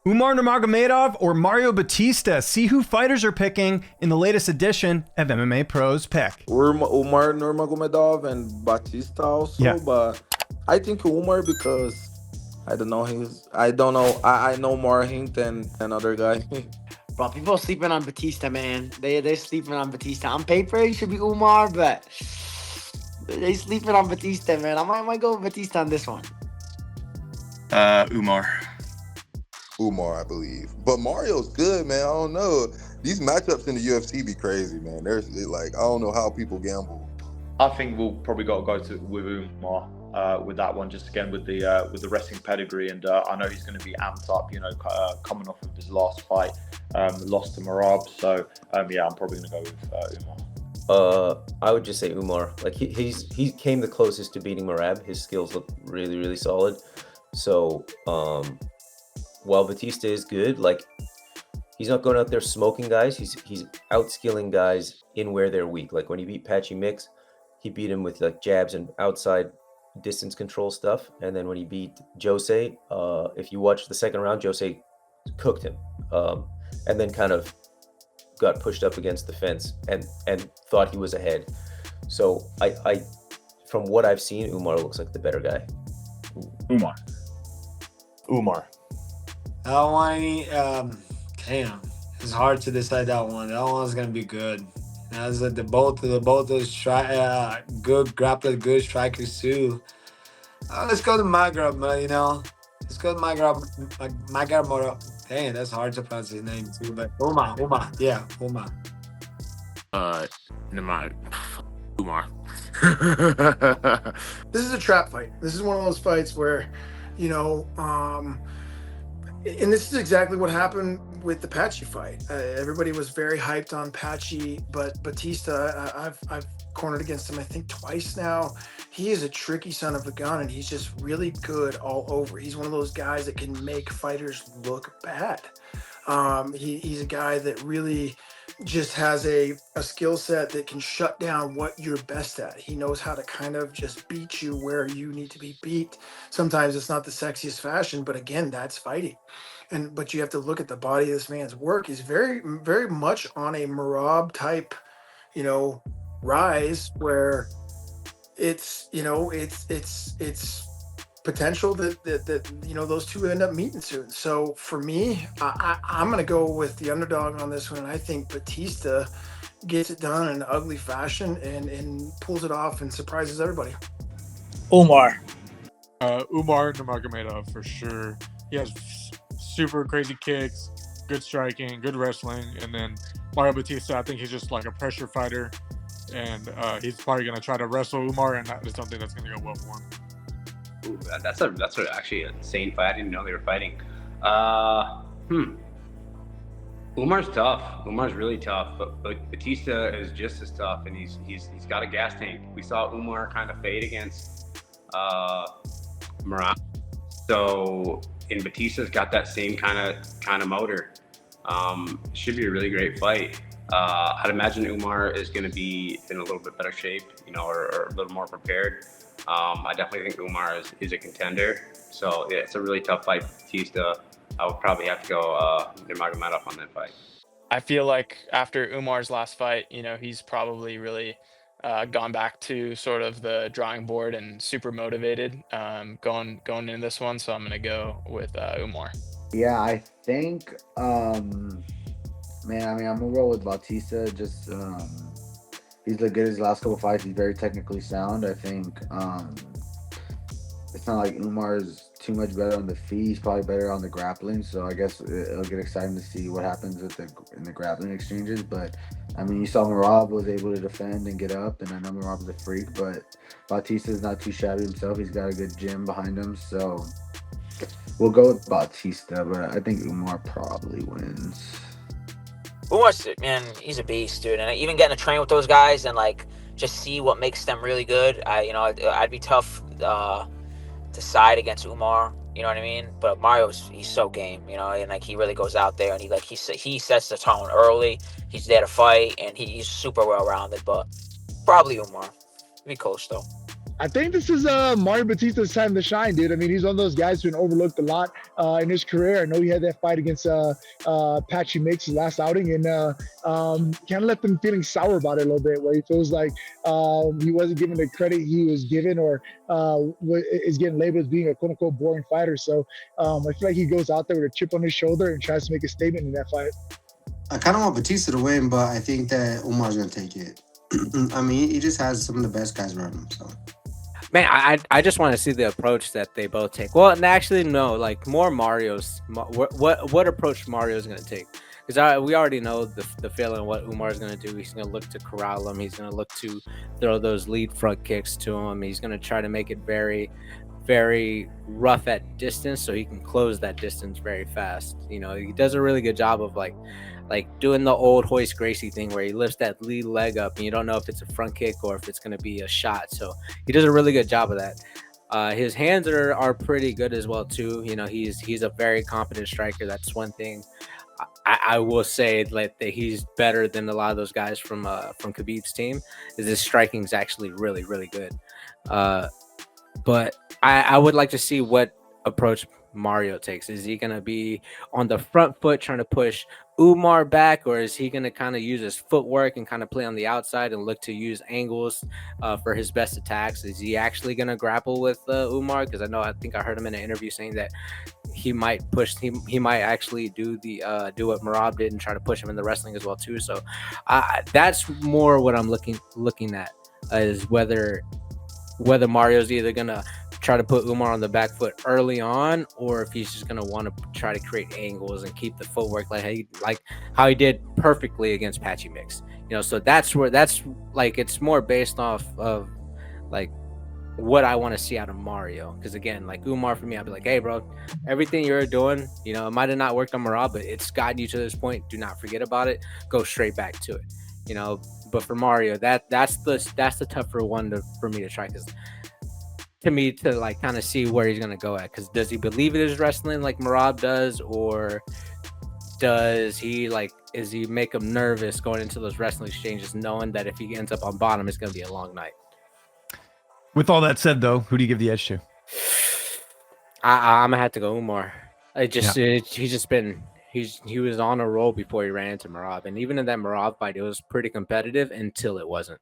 Umar Nurmagomedov or Mario Batista? See who fighters are picking in the latest edition of MMA Pros Pick. Umar Nurmagomedov and Batista also, Yeah. but I think Umar because I don't know. I know more him than another guy. Bro, people are sleeping on Batista, man. They're sleeping on Batista. On paper, he should be Umar, but they sleeping on Batista, man. I might go with Batista on this one. Umar. Umar, I believe. But Mario's good, man. I don't know. These matchups in the UFC be crazy, man. There's I don't know how people gamble. I think we'll probably got to go with Umar with that one, just again with the wrestling pedigree, and I know he's going to be amped up, coming off of his last fight, lost to Merab. So yeah, I'm probably going to go with Umar. I would just say Umar. Like he came the closest to beating Merab. His skills look really, really solid. So while Batista is good, like he's not going out there smoking guys. He's outskilling guys in where they're weak. Like when he beat Patchy Mix, he beat him with like jabs and outside distance control stuff. And then when he beat Jose, if you watch the second round, Jose cooked him, and then kind of got pushed up against the fence and thought he was ahead. So I from what I've seen, Umar looks like the better guy. Umar. I don't want any. Damn, it's hard to decide that one. That one's gonna be good. As the both of those good grappler, good strikers too. Let's go to Maghreb, Let's go to Maghreb Moro. Dang, that's hard to pronounce his name too. But Umar, yeah, Umar. Umar. This is a trap fight. This is one of those fights where, and this is exactly what happened with the Patchy fight. Everybody was very hyped on Patchy, but Batista, I've cornered against him, I think twice now. He is a tricky son of a gun, and he's just really good all over. He's one of those guys that can make fighters look bad. He's a guy that really just has a skill set that can shut down what you're best at. He knows how to kind of just beat you where you need to be beat. Sometimes it's not the sexiest fashion, but again, that's fighting. But you have to look at the body of this man's work. He's very, very much on a Merab type, rise where it's potential that those two end up meeting soon. So for me, I'm gonna go with the underdog on this one. And I think Batista gets it done in an ugly fashion and pulls it off and surprises everybody. Umar Nurmagomedov for sure. He has super crazy kicks, good striking, good wrestling, and then Mario Batista, I think he's just like a pressure fighter, and he's probably gonna try to wrestle Umar, and I just don't think that's gonna go well for him. Ooh, that's actually an insane fight. I didn't know they were fighting. Umar's tough. Umar's really tough, but Batista is just as tough, and he's got a gas tank. We saw Umar kind of fade against Merab, so Batista's got that same kind of motor. Should be a really great fight. I'd imagine Umar is going to be in a little bit better shape, or a little more prepared. I definitely think Umar is a contender. So yeah, it's a really tough fight for Batista. I would probably have to go Nurmagomedov on that fight. I feel like after Umar's last fight, he's probably really gone back to sort of the drawing board and super motivated going into this one. So I'm going to go with Umar. Yeah, I think, I'm going to roll with Bautista. Just he's looked good his last couple fights. He's very technically sound. I think it's not like Umar is too much better on the feet. He's probably better on the grappling. So I guess it'll get exciting to see what happens in the grappling exchanges. But you saw Merab was able to defend and get up, and I know Merab's a freak, but Bautista's not too shabby himself. He's got a good gym behind him. So we'll go with Bautista, but I think Umar probably wins. Umar's, man, he's a beast, dude. And even getting to train with those guys and just see what makes them really good. I'd be tough to side against Umar. You know what I mean? But he's so game. And he really goes out there and he sets the tone early. He's there to fight and he's super well rounded. But probably Umar. Be close though. I think this is Mario Batista's time to shine, dude. I mean, he's one of those guys who's been overlooked a lot in his career. I know he had that fight against Patchy Mix his last outing, and kind of left him feeling sour about it a little bit, where he feels like he wasn't given the credit he was given, or is getting labeled as being a quote-unquote boring fighter. So I feel like he goes out there with a chip on his shoulder and tries to make a statement in that fight. I kind of want Batista to win, but I think that Umar's going to take it. I mean, he just has some of the best guys around him, so. Man, I just want to see the approach that they both take. Well, and actually, no, like more Mario's. What approach Mario's going to take? Because we already know the feeling what Umar's going to do. He's going to look to corral him. He's going to look to throw those lead front kicks to him. He's going to try to make it very, very rough at distance, so he can close that distance very fast. You know, he does a really good job of like doing the old Hoist Gracie thing where he lifts that lead leg up and you don't know if it's a front kick or if it's going to be a shot. So he does a really good job of that. His hands are pretty good as well too. You know, he's a very competent striker. That's one thing I will say, like, that he's better than a lot of those guys from Khabib's team. Is his striking is actually really, really good. But I would like to see what approach Mario takes. Is he going to be on the front foot trying to push Umar back, or is he going to kind of use his footwork and kind of play on the outside and look to use angles for his best attacks? Is he actually going to grapple with Umar? Because I think I heard him in an interview saying that he might push. He might actually do what Merab did and try to push him in the wrestling as well too. So that's more what I'm looking at, is whether Mario's either going to try to put Umar on the back foot early on, or if he's just going to want to try to create angles and keep the footwork like how he did perfectly against Patchy Mix. You know, so that's like, it's more based off of like what I want to see out of Mario. Because again, like Umar, for me, I'd be like, hey bro, everything you're doing, you know, it might have not worked on Merab, but it's gotten you to this point. Do not forget about it. Go straight back to it. You know, but for Mario, that's the tougher one for me to try, because to me, to like kind of see where he's gonna go at, because does he believe in his wrestling like Merab does, or does he is he make him nervous going into those wrestling exchanges, knowing that if he ends up on bottom, it's gonna be a long night. With all that said, though, who do you give the edge to? I'm gonna have to go Umar. He was on a roll before he ran into Merab, and even in that Merab fight, it was pretty competitive until it wasn't.